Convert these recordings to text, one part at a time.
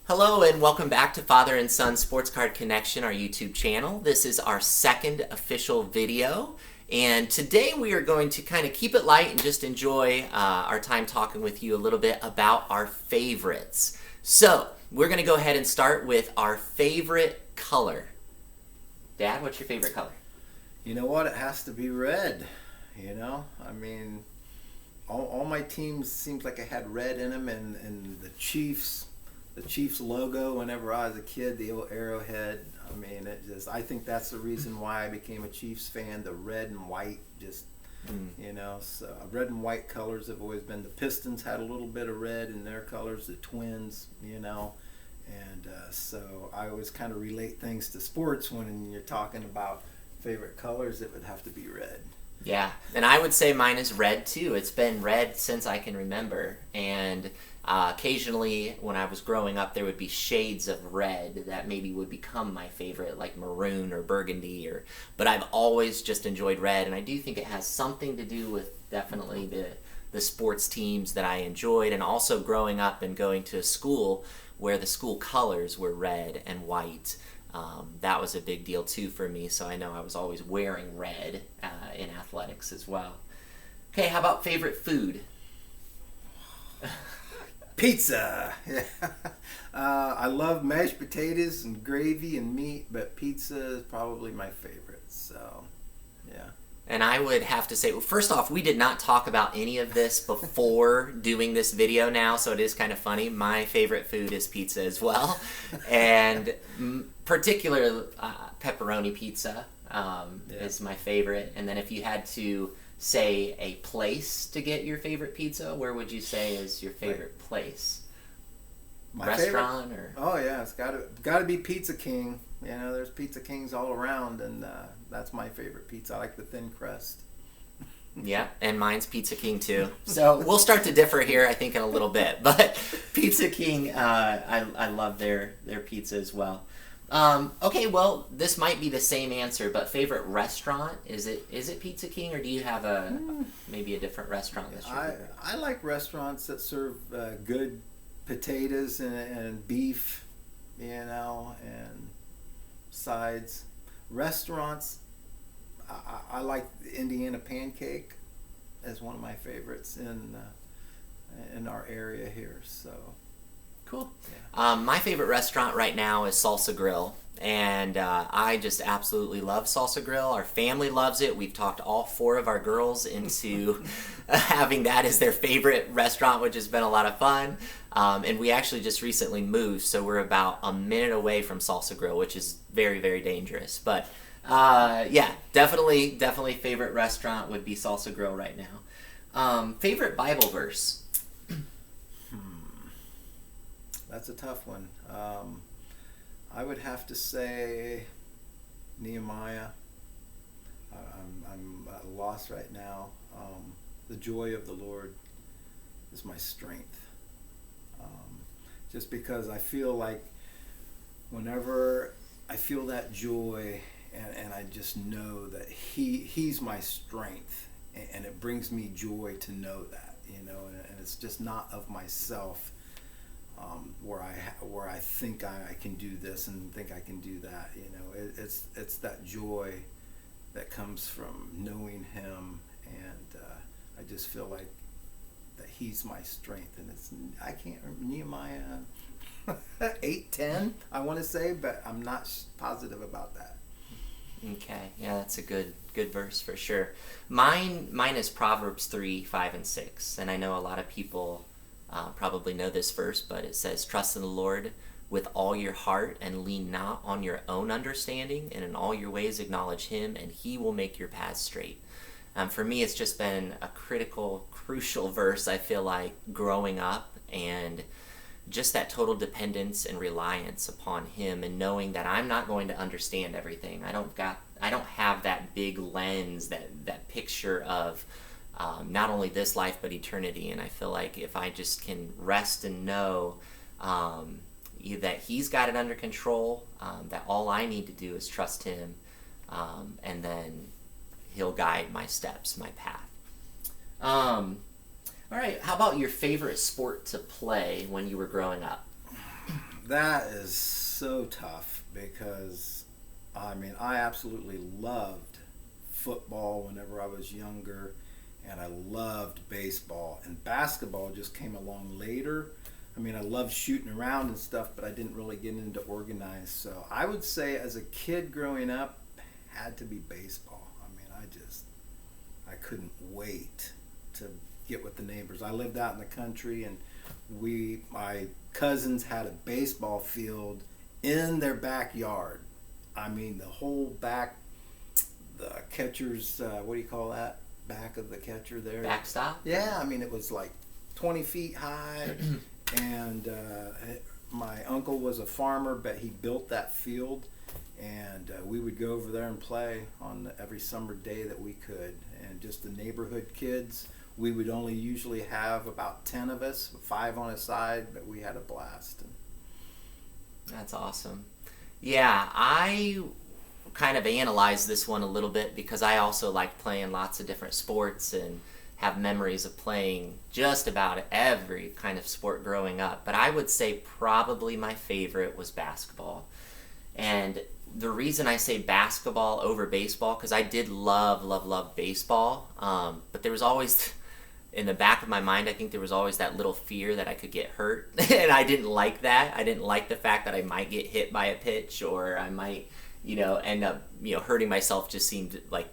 Hello and welcome back to Father and Son Sports Card Connection, our YouTube channel. This is our second official video, and today we are going to kind of keep it light and just enjoy our time talking with you a little bit about our favorites. So, we're going to go ahead and start with our favorite color. Dad, what's your favorite color? You know what? It has to be red. I mean, all my teams seems like I had red in them, and the Chiefs logo. Whenever I was a kid, the old arrowhead. I mean, I think that's the reason why I became a Chiefs fan. The red and white, so red and white colors have always been. The Pistons had a little bit of red in their colors. The Twins, and so I always kind of relate things to sports when you're talking about favorite colors. It would have to be red. Yeah, and I would say mine is red too. It's been red since I can remember, and occasionally when I was growing up there would be shades of red that maybe would become my favorite, like maroon or burgundy, but I've always just enjoyed red, and I do think it has something to do with definitely the sports teams that I enjoyed, and also growing up and going to a school where the school colors were red and white. That was a big deal too for me, so I know I was always wearing red in athletics as well. Okay, how about favorite food? Pizza. I love mashed potatoes and gravy and meat, but pizza is probably my favorite. So, yeah. And I would have to say, well, first off, we did not talk about any of this before doing this video now, so it is kind of funny. My favorite food is pizza as well, and particular pepperoni pizza is my favorite. And then if you had to say a place to get your favorite pizza, where would you say is your favorite place? My restaurant favorite? Or? Oh yeah, it's got to be Pizza King. There's Pizza Kings all around, and that's my favorite pizza. I like the thin crust. Yeah, and mine's Pizza King too. So we'll start to differ here, I think, in a little bit. But Pizza King, I love their pizza as well. Okay, well, this might be the same answer, but favorite restaurant, is it Pizza King, or do you have maybe a different restaurant that's your favorite? I like restaurants that serve good potatoes and beef, and sides. Restaurants, I like the Indiana Pancake as one of my favorites in our area here. So cool. Yeah. My favorite restaurant right now is Salsa Grill, and I just absolutely love Salsa Grill. Our family loves it. We've talked all four of our girls into having that as their favorite restaurant, which has been a lot of fun. And we actually just recently moved, so we're about a minute away from Salsa Grill, which is very, very dangerous. But yeah, definitely favorite restaurant would be Salsa Grill right now. Favorite Bible verse? That's a tough one. I would have to say Nehemiah. I'm at a loss right now. The joy of the Lord is my strength. Just because I feel like whenever I feel that joy, and I just know that He's my strength, and it brings me joy to know that, and it's just not of myself. Where I think I can do this and think I can do that, it's that joy that comes from knowing Him, and I just feel like that He's my strength, and I can't remember, Nehemiah 8:10 I want to say, but I'm not positive about that. Okay, yeah, that's a good verse for sure. Mine is Proverbs 3, 5, and 6, and I know a lot of people probably know this verse, but it says, "Trust in the Lord with all your heart and lean not on your own understanding, and in all your ways acknowledge Him, and He will make your paths straight." For me, it's just been a crucial verse, I feel like, growing up, and just that total dependence and reliance upon Him, and knowing that I'm not going to understand everything. I don't have that big lens, that picture of not only this life but eternity, and I feel like if I just can rest and know that He's got it under control, that all I need to do is trust Him, and then He'll guide my steps, my path. All right, how about your favorite sport to play when you were growing up? That is so tough because, I mean, I absolutely loved football whenever I was younger, and I loved baseball. And basketball just came along later. I mean, I loved shooting around and stuff, but I didn't really get into organized. So I would say, as a kid growing up, had to be baseball. I mean, I couldn't wait to get with the neighbors. I lived out in the country, and my cousins had a baseball field in their backyard. I mean, the whole back, the catcher's, what do you call that? Back of the catcher there. Backstop? Yeah, I mean, it was like 20 feet high, and my uncle was a farmer, but he built that field, and we would go over there and play on every summer day that we could. And just the neighborhood kids, we would only usually have about 10 of us, 5 on a side, but we had a blast. That's awesome. Yeah, I kind of analyzed this one a little bit because I also like playing lots of different sports and have memories of playing just about every kind of sport growing up. But I would say probably my favorite was basketball. And the reason I say basketball over baseball, because I did love baseball, but there was always, in the back of my mind, I think there was always that little fear that I could get hurt, and I didn't like that. I didn't like the fact that I might get hit by a pitch, or I might, end up, hurting myself. Just seemed like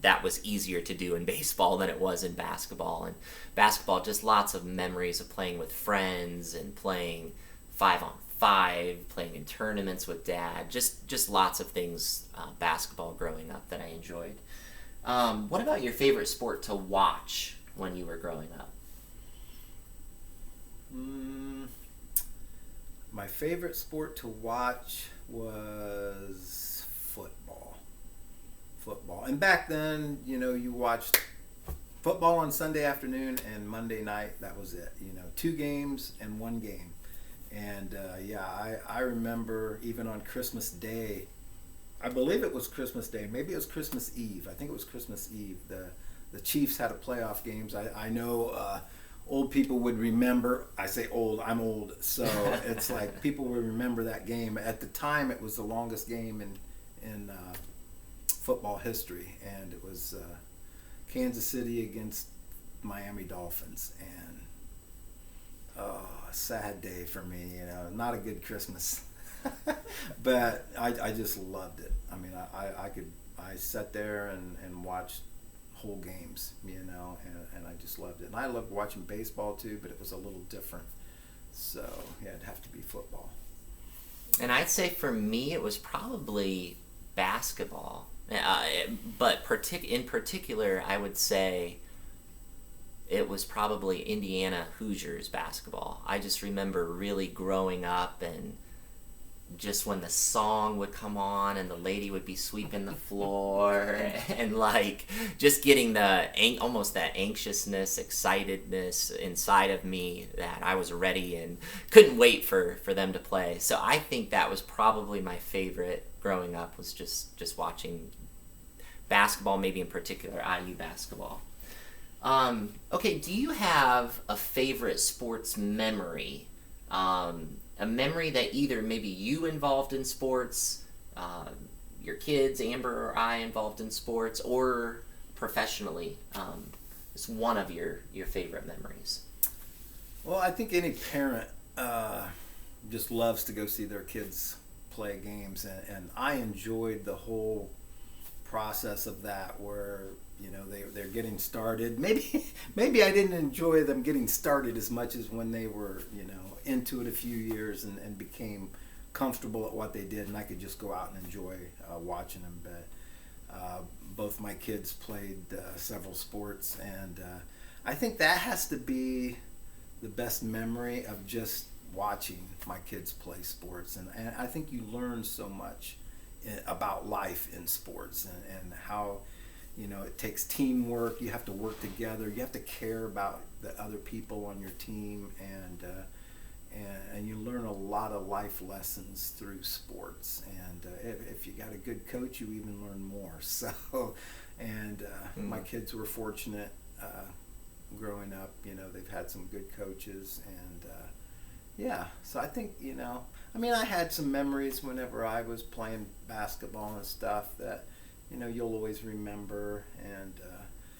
that was easier to do in baseball than it was in basketball. And basketball, just lots of memories of playing with friends and playing 5-on-5, playing in tournaments with dad, just lots of things, basketball growing up that I enjoyed. What about your favorite sport to watch when you were growing up? My favorite sport to watch was football. And back then, you watched football on Sunday afternoon and Monday night. That was it. 2 games and 1 game. And I remember even on Christmas Day, I believe it was Christmas Day, maybe it was Christmas Eve. I think it was Christmas Eve. The Chiefs had a playoff games. I know old people would remember. I say old, I'm old, so it's like people would remember that game. At the time, it was the longest game in football history, and it was Kansas City against Miami Dolphins, and a sad day for me. Not a good Christmas, but I just loved it. I mean, I sat there and watched whole games, and I just loved it. And I loved watching baseball too, but it was a little different. So yeah, it'd have to be football. And I'd say for me, it was probably basketball. But in particular, I would say it was probably Indiana Hoosiers basketball. I just remember really growing up, and just when the song would come on and the lady would be sweeping the floor and like just getting almost that anxiousness, excitedness inside of me that I was ready and couldn't wait for them to play. So I think that was probably my favorite growing up, was just watching basketball, maybe in particular IU basketball. Okay, do you have a favorite sports memory? A memory that either maybe you involved in sports, your kids, Amber or I, involved in sports, or professionally. It's one of your favorite memories. Well, I think any parent just loves to go see their kids play games, and I enjoyed the whole process of that, where they're getting started. Maybe I didn't enjoy them getting started as much as when they were into it a few years and became comfortable at what they did, and I could just go out and enjoy watching them. But both my kids played several sports, and I think that has to be the best memory of just watching my kids play sports. And I think you learn so much about life in sports, and how it takes teamwork. You have to work together. You have to care about the other people on your team, and you learn a lot of life lessons through sports. And if you got a good coach, you even learn more. So, and my kids were fortunate growing up. They've had some good coaches, yeah. So I think, I mean, I had some memories whenever I was playing basketball and stuff that, you'll always remember, and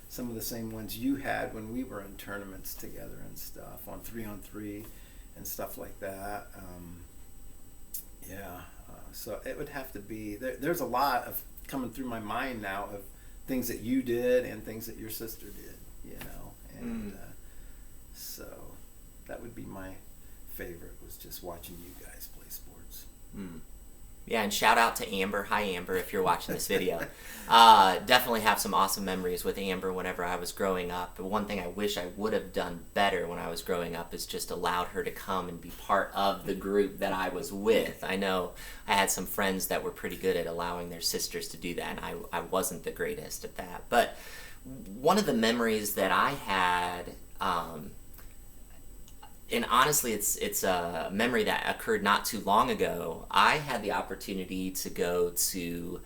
some of the same ones you had when we were in tournaments together and stuff on 3-on-3 and stuff like that. Yeah. So it would have to be there's a lot of coming through my mind now of things that you did and things that your sister did, and so that would be my favorite, was just watching you guys play sports. Yeah, and shout out to Amber. Hi, Amber, if you're watching this video. Definitely have some awesome memories with Amber whenever I was growing up. But one thing I wish I would have done better when I was growing up is just allowed her to come and be part of the group that I was with. I know I had some friends that were pretty good at allowing their sisters to do that, and I wasn't the greatest at that. But one of the memories that I had, and honestly, it's a memory that occurred not too long ago. I had the opportunity to go to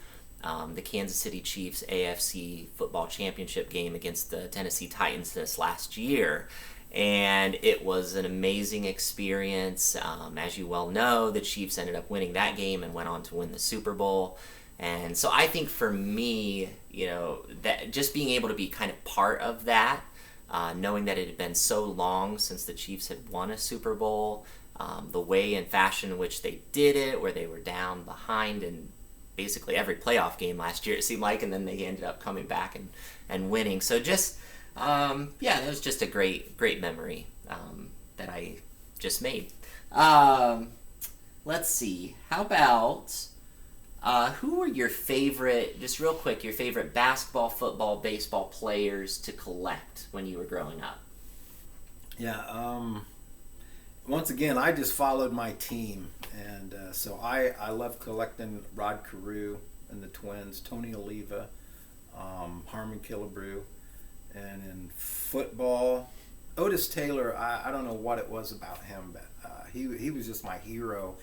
the Kansas City Chiefs AFC football championship game against the Tennessee Titans this last year, and it was an amazing experience. As you well know, the Chiefs ended up winning that game and went on to win the Super Bowl. And so I think for me, that just being able to be kind of part of that, knowing that it had been so long since the Chiefs had won a Super Bowl, the way and fashion in which they did it, where they were down behind in basically every playoff game last year, it seemed like, and then they ended up coming back and winning. So just, that was just a great memory that I just made. Let's see. How about... who were your favorite, just real quick, your favorite basketball, football, baseball players to collect when you were growing up? Yeah, once again, I just followed my team, and so I love collecting Rod Carew and the Twins, Tony Oliva, Harmon Killebrew, and in football, Otis Taylor. I don't know what it was about him, but he was just my hero.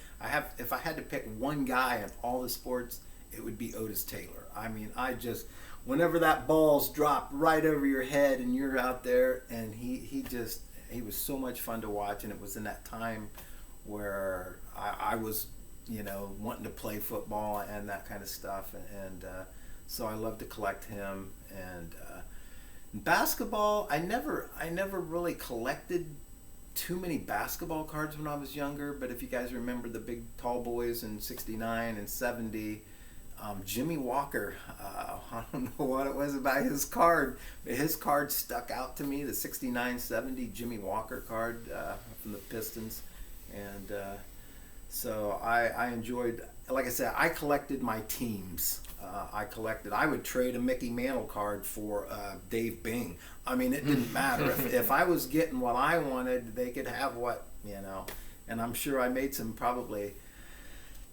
If I had to pick one guy in all the sports, it would be Otis Taylor. I mean, whenever that ball's dropped right over your head and you're out there, and he was so much fun to watch, and it was in that time where I was, wanting to play football and that kind of stuff, and so I love to collect him. And basketball, I never really collected too many basketball cards when I was younger, but if you guys remember the big tall boys in 69 and 70, Jimmy Walker, I don't know what it was about his card, but his card stuck out to me, the 69-70 Jimmy Walker card from the Pistons. And so I enjoyed, like I said, I collected my teams. I would trade a Mickey Mantle card for Dave Bing. I mean, it didn't matter. If I was getting what I wanted, they could have what, and I'm sure I made some probably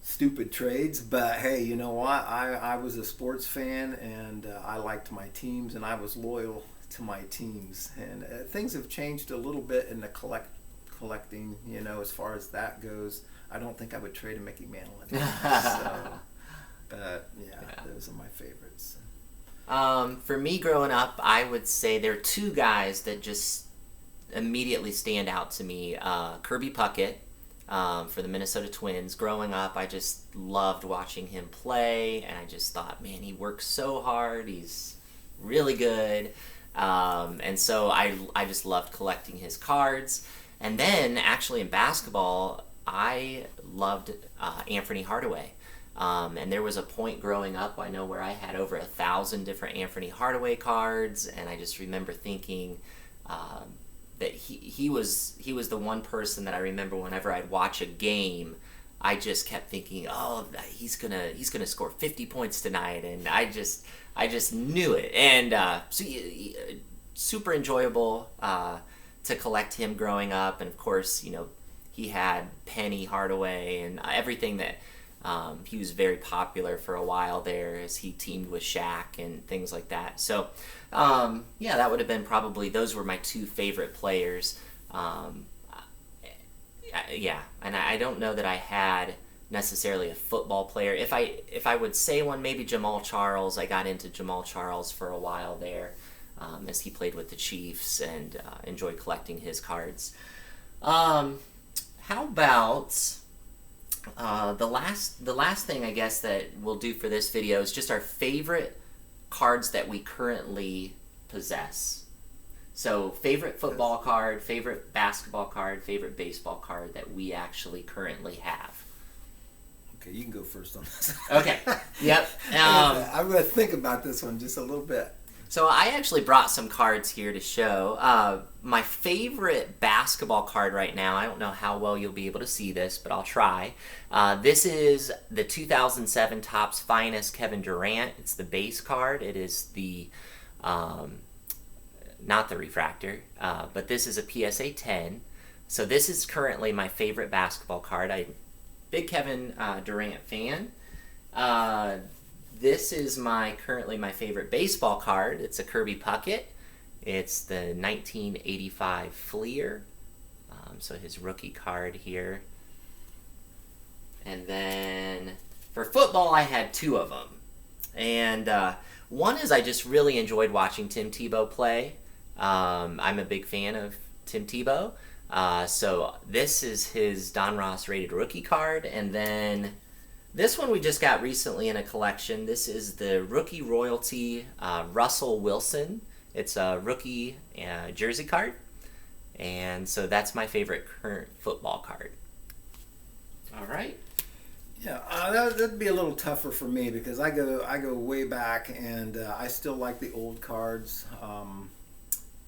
stupid trades, but hey, you know what? I was a sports fan, and I liked my teams, and I was loyal to my teams. And things have changed a little bit in the collecting, as far as that goes. I don't think I would trade a Mickey Mantle anymore. But yeah, those are my favorites. For me growing up, I would say there are two guys that just immediately stand out to me. Kirby Puckett for the Minnesota Twins. Growing up, I just loved watching him play, and I just thought, man, he works so hard. He's really good. And so I just loved collecting his cards. And then, actually, in basketball, I loved Anthony Hardaway. And there was a point growing up, I know, where I had over 1,000 different Anthony Hardaway cards, and I just remember thinking that he was the one person that I remember whenever I'd watch a game, I just kept thinking, oh, he's gonna score 50 points tonight, and I just knew it. And super enjoyable to collect him growing up, and of course, he had Penny Hardaway and everything that. He was very popular for a while there as he teamed with Shaq and things like that. So, that would have been those were my two favorite players. And I don't know that I had necessarily a football player. If I would say one, maybe Jamal Charles. I got into Jamal Charles for a while there as he played with the Chiefs, and enjoyed collecting his cards. how about the last thing I guess that we'll do for this video is just our favorite cards that we currently possess. So favorite football card, favorite basketball card, favorite baseball card that we actually currently have. Okay, you can go first on this. Okay. Yep. I'm going to think about this one just a little bit. So I actually brought some cards here to show. My favorite basketball card right now, I don't know how well you'll be able to see this, but I'll try. This is the 2007 Topps Finest Kevin Durant. It's the base card. It is the, not the refractor, but this is a PSA 10. So this is currently my favorite basketball card. I'm a big Kevin Durant fan. This is currently my favorite baseball card. It's a Kirby Puckett. It's the 1985 Fleer. So his rookie card here. And then for football, I had two of them. And one is I just really enjoyed watching Tim Tebow play. I'm a big fan of Tim Tebow. So this is his Don Ross rated rookie card. And then this one we just got recently in a collection. This is the rookie royalty Russell Wilson. It's a rookie jersey card. And so that's my favorite current football card. All right. Yeah, that'd be a little tougher for me because I go way back, and I still like the old cards.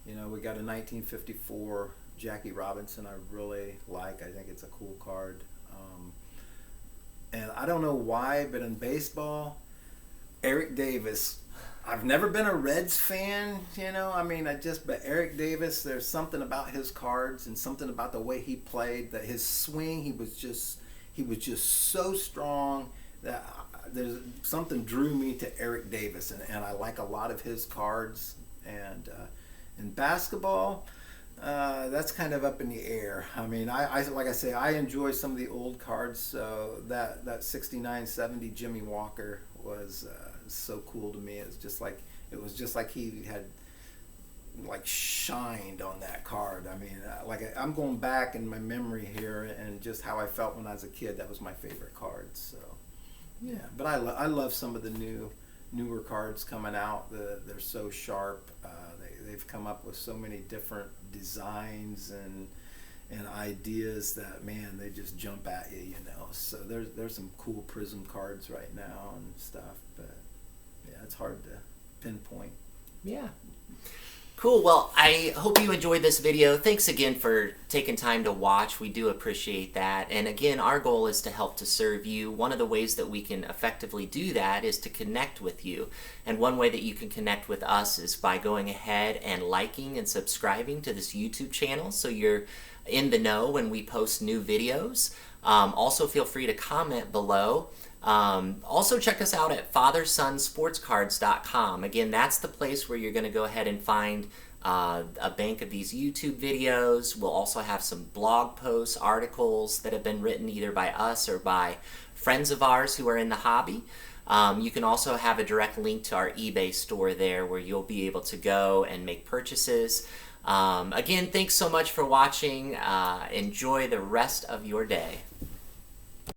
We got a 1954 Jackie Robinson I really like. I think it's a cool card. And I don't know why, but in baseball, Eric Davis, I've never been a Reds fan, but Eric Davis, there's something about his cards and something about the way he played, that his swing, he was just so strong that there's something drew me to Eric Davis, and I like a lot of his cards. And in basketball, that's kind of up in the air. I mean, I like I say, I enjoy some of the old cards. So that 69-70 Jimmy Walker was so cool to me. It was just like he had shined on that card. I mean, I'm going back in my memory here and just how I felt when I was a kid. That was my favorite card. So yeah, but I love some of the newer cards coming out. They're so sharp. They've come up with so many different designs and ideas that, man, they just jump at you, So there's some cool Prism cards right now and stuff, but yeah, it's hard to pinpoint. Yeah. Cool. Well, I hope you enjoyed this video. Thanks again for taking time to watch. We do appreciate that. And again, our goal is to help to serve you. One of the ways that we can effectively do that is to connect with you. And one way that you can connect with us is by going ahead and liking and subscribing to this YouTube channel so you're in the know when we post new videos. Also, feel free to comment below. Also check us out at fathersonsportscards.com. Again, that's the place where you're going to go ahead and find a bank of these YouTube videos. We'll also have some blog posts, articles that have been written either by us or by friends of ours who are in the hobby. You can also have a direct link to our eBay store there where you'll be able to go and make purchases. Again, thanks so much for watching. Enjoy the rest of your day.